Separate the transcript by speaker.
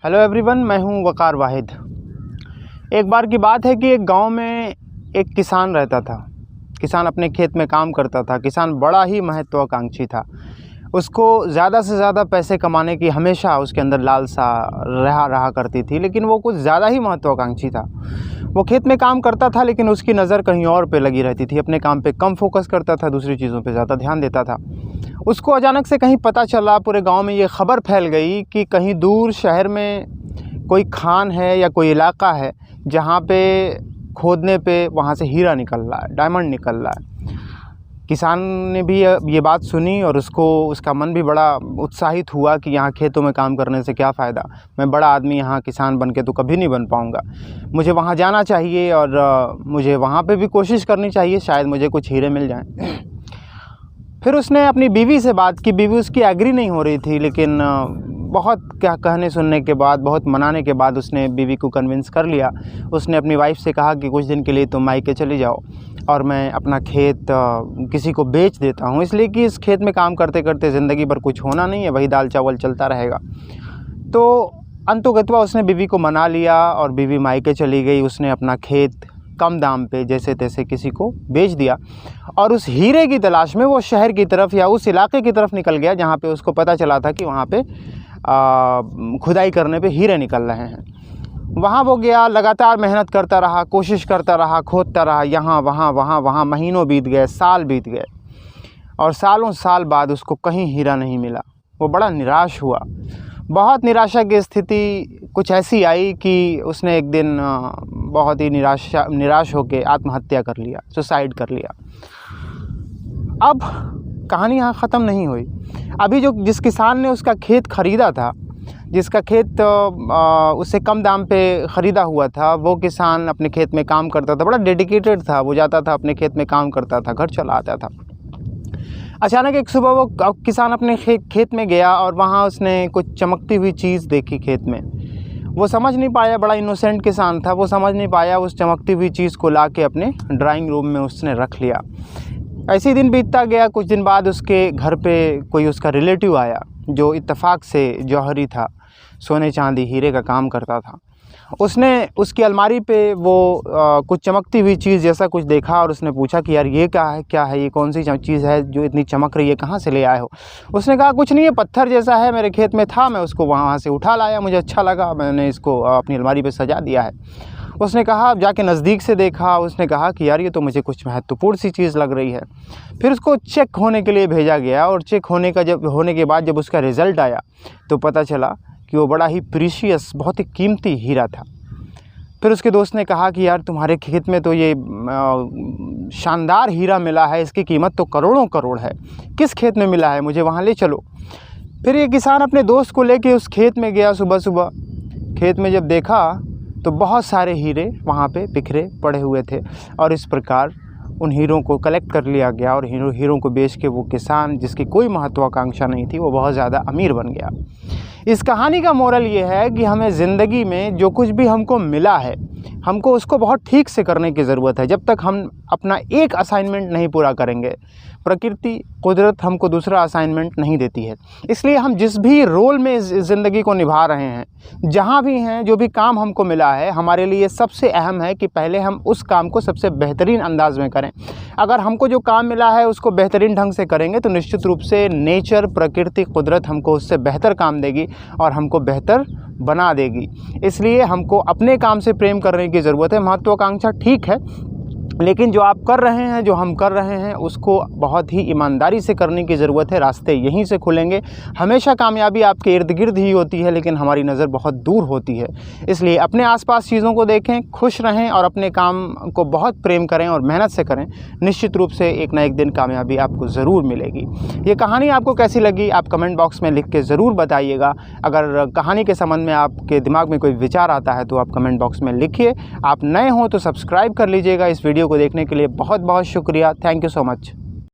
Speaker 1: Hello everyone, मैं हूं वकार वाहिद। एक बार की बात है कि एक गांव में एक किसान रहता था। किसान अपने खेत में काम करता था। किसान बड़ा ही महत्वाकांक्षी था। उसको ज़्यादा से ज़्यादा पैसे कमाने की हमेशा उसके अंदर लालसा रहा करती थी, लेकिन वो कुछ ज़्यादा ही महत्वाकांक्षी था। वो खेत में काम करता था, लेकिन उसकी नज़र कहीं और पे लगी रहती थी। अपने काम पे कम फोकस करता था, दूसरी चीज़ों पे ज़्यादा ध्यान देता था। उसको अचानक से कहीं पता चला, पूरे गांव में ये ख़बर फैल गई कि कहीं दूर शहर में कोई खान है या कोई इलाका है जहाँ पे खोदने पे वहाँ से हीरा निकल रहा है, डायमंड निकल रहा है। किसान ने भी ये बात सुनी और उसका मन भी बड़ा उत्साहित हुआ कि यहाँ खेतों में काम करने से क्या फ़ायदा, मैं बड़ा आदमी यहाँ किसान बन के तो कभी नहीं बन पाऊँगा। मुझे वहाँ जाना चाहिए और मुझे वहाँ पे भी कोशिश करनी चाहिए, शायद मुझे कुछ हीरे मिल जाएं। फिर उसने अपनी बीवी से बात की। बीवी उसकी एग्री नहीं हो रही थी, लेकिन बहुत क्या कहने सुनने के बाद, बहुत मनाने के बाद उसने बीवी को कन्विंस कर लिया। उसने अपनी वाइफ से कहा कि कुछ दिन के लिए तुम मायके चली जाओ और मैं अपना खेत किसी को बेच देता हूँ, इसलिए कि इस खेत में काम करते करते ज़िंदगी भर कुछ होना नहीं है, वही दाल चावल चलता रहेगा। तो अंततोगत्वा उसने बीवी को मना लिया और बीवी मायके चली गई। उसने अपना खेत कम दाम पे जैसे तैसे किसी को बेच दिया और उस हीरे की तलाश में वो शहर की तरफ या उस इलाके की तरफ निकल गया जहाँ पे उसको पता चला था कि वहाँ पे खुदाई करने पे हीरे निकल रहे हैं। वहाँ वो गया, लगातार मेहनत करता रहा, कोशिश करता रहा, खोदता रहा, यहाँ वहाँ। महीनों बीत गए, साल बीत गए और सालों साल बाद उसको कहीं हीरा नहीं मिला। वो बड़ा निराश हुआ। बहुत निराशा की स्थिति कुछ ऐसी आई कि उसने एक दिन बहुत ही निराश होकर आत्महत्या कर लिया, सुसाइड कर लिया। अब कहानी यहाँ ख़त्म नहीं हुई। अभी जिस किसान ने उसका खेत ख़रीदा था, जिसका खेत उससे कम दाम पे ख़रीदा हुआ था, वो किसान अपने खेत में काम करता था, बड़ा डेडिकेटेड था। वो जाता था अपने खेत में काम करता था, घर चला आता था। अचानक एक सुबह वो किसान अपने खेत में गया और वहाँ उसने कुछ चमकती हुई चीज़ देखी खेत में। वो समझ नहीं पाया, बड़ा इनोसेंट किसान था, वो समझ नहीं पाया। उस चमकती हुई चीज़ को लाके अपने ड्राइंग रूम में उसने रख लिया। ऐसे ही दिन बीतता गया। कुछ दिन बाद उसके घर पे कोई उसका रिलेटिव आया जो इत्तेफाक से जौहरी था, सोने चांदी हीरे का काम करता था। उसने उसकी अलमारी पे वो कुछ चमकती हुई चीज़ जैसा कुछ देखा और उसने पूछा कि यार ये क्या है, ये कौन सी चीज़ है जो इतनी चमक रही है, कहाँ से ले आए हो? उसने कहा कुछ नहीं है, पत्थर जैसा है, मेरे खेत में था, मैं उसको वहाँ से उठा लाया, मुझे अच्छा लगा, मैंने इसको अपनी अलमारी पे सजा दिया है। उसने कहा, जाके नज़दीक से देखा, उसने कहा कि यार ये तो मुझे कुछ महत्वपूर्ण सी चीज़ लग रही है। फिर उसको चेक होने के लिए भेजा गया और चेक होने के बाद जब उसका रिज़ल्ट आया तो पता चला कि वो बड़ा ही प्रीशियस, बहुत ही कीमती हीरा था। फिर उसके दोस्त ने कहा कि यार तुम्हारे खेत में तो ये शानदार हीरा मिला है, इसकी कीमत तो करोड़ों करोड़ है, किस खेत में मिला है, मुझे वहाँ ले चलो। फिर ये किसान अपने दोस्त को लेके उस खेत में गया। सुबह सुबह खेत में जब देखा तो बहुत सारे हीरे वहाँ पे बिखरे पड़े हुए थे और इस प्रकार उन हीरों को कलेक्ट कर लिया गया और हीरों को बेच के वो किसान, जिसकी कोई महत्वाकांक्षा नहीं थी, वो बहुत ज़्यादा अमीर बन गया। इस कहानी का मोरल ये है कि हमें ज़िंदगी में जो कुछ भी हमको मिला है, हमको उसको बहुत ठीक से करने की ज़रूरत है। जब तक हम अपना एक असाइनमेंट नहीं पूरा करेंगे, प्रकृति, कुदरत हमको दूसरा असाइनमेंट नहीं देती है। इसलिए हम जिस भी रोल में ज़िंदगी को निभा रहे हैं, जहाँ भी हैं, जो भी काम हमको मिला है, हमारे लिए सबसे अहम है कि पहले हम उस काम को सबसे बेहतरीन अंदाज में करें। अगर हमको जो काम मिला है उसको बेहतरीन ढंग से करेंगे तो निश्चित रूप से नेचर, प्रकृति, कुदरत हमको उससे बेहतर काम देगी और हमको बेहतर बना देगी। इसलिए हमको अपने काम से प्रेम करने की ज़रूरत है। महत्वाकांक्षा ठीक है, लेकिन जो आप कर रहे हैं, जो हम कर रहे हैं, उसको बहुत ही ईमानदारी से करने की ज़रूरत है। रास्ते यहीं से खुलेंगे। हमेशा कामयाबी आपके इर्द गिर्द ही होती है, लेकिन हमारी नज़र बहुत दूर होती है। इसलिए अपने आसपास चीज़ों को देखें, खुश रहें और अपने काम को बहुत प्रेम करें और मेहनत से करें। निश्चित रूप से एक ना एक दिन कामयाबी आपको ज़रूर मिलेगी। ये कहानी आपको कैसी लगी, आप कमेंट बॉक्स में लिख के ज़रूर बताइएगा। अगर कहानी के संबंध में आपके दिमाग में कोई विचार आता है तो आप कमेंट बॉक्स में लिखिए। आप नए हों तो सब्सक्राइब कर लीजिएगा। इस वीडियो को देखने के लिए बहुत बहुत शुक्रिया। Thank you so much.